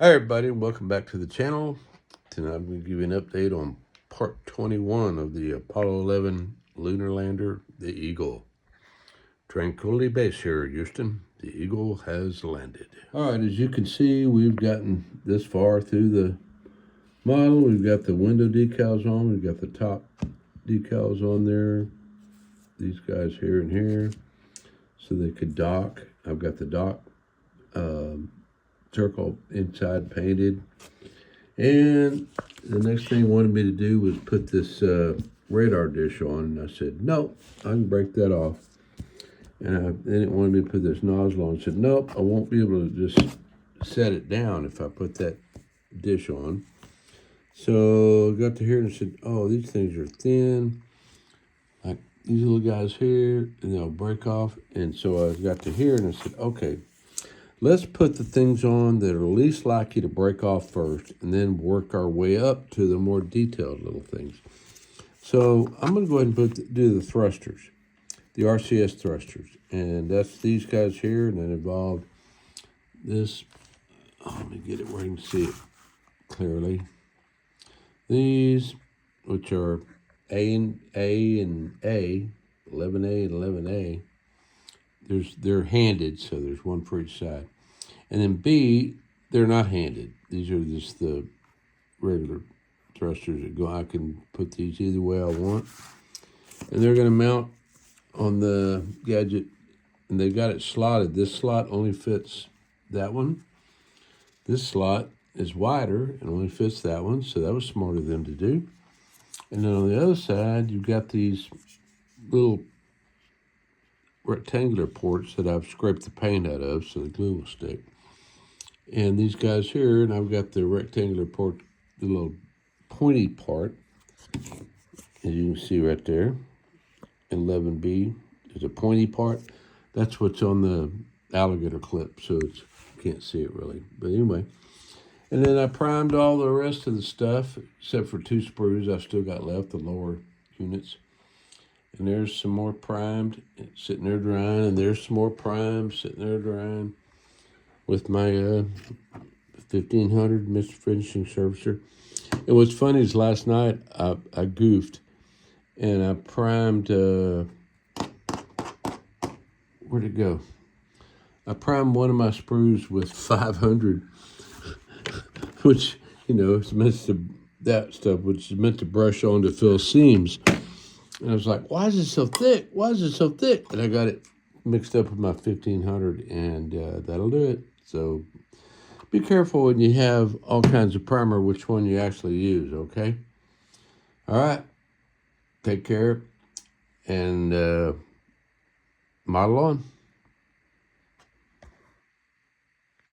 Hi everybody, and welcome back to the channel. Tonight I'm going to give you an update on part 21 of the Apollo 11 Lunar Lander, the Eagle. Tranquility Base here, Houston. The Eagle has landed. Alright, as you can see, we've gotten this far through the model. We've got the window decals on. We've got the top decals on there. These guys here and here, so they could dock. I've got the dock circle inside painted. And the next thing he wanted me to do was put this radar dish on, and I said, nope, I can break that off. And then it wanted me to put this nozzle on. I said, nope, I won't be able to just set it down if I put that dish on. So I got to here and I said, oh, these things are thin, like these little guys here, and they'll break off. And so I got to here and I said, okay, let's put the things on that are least likely to break off first, and then work our way up to the more detailed little things. So I'm going to go ahead and do the thrusters, the RCS thrusters. And that's these guys here, and then involved this. Oh, let me get it where you can see it clearly. These, which are A and A, 11A and 11A. They're handed, so there's one for each side. And then B, they're not handed. These are just the regular thrusters that go. I can put these either way I want. And they're going to mount on the gadget, and they've got it slotted. This slot only fits that one. This slot is wider and only fits that one, so that was smart of them to do. And then on the other side, you've got these little rectangular ports that I've scraped the paint out of so the glue will stick. And these guys here, and I've got the rectangular port, the little pointy part, as you can see right there. 11B is a pointy part. That's what's on the alligator clip, so you can't see it really. But anyway, and then I primed all the rest of the stuff, except for 2 sprues I've still got left, the lower units. And there's some more primed sitting there drying, and there's some more primed sitting there drying with my 1500 Mr. Finishing Surfacer. And what's funny is last night I goofed, and I primed, where'd it go? I primed one of my sprues with 500, which, you know, it's meant to, that stuff, which is meant to brush on to fill seams. And I was like, why is it so thick? Why is it so thick? And I got it mixed up with my 1500, and that'll do it. So be careful when you have all kinds of primer, which one you actually use, okay? All right. Take care, and model on.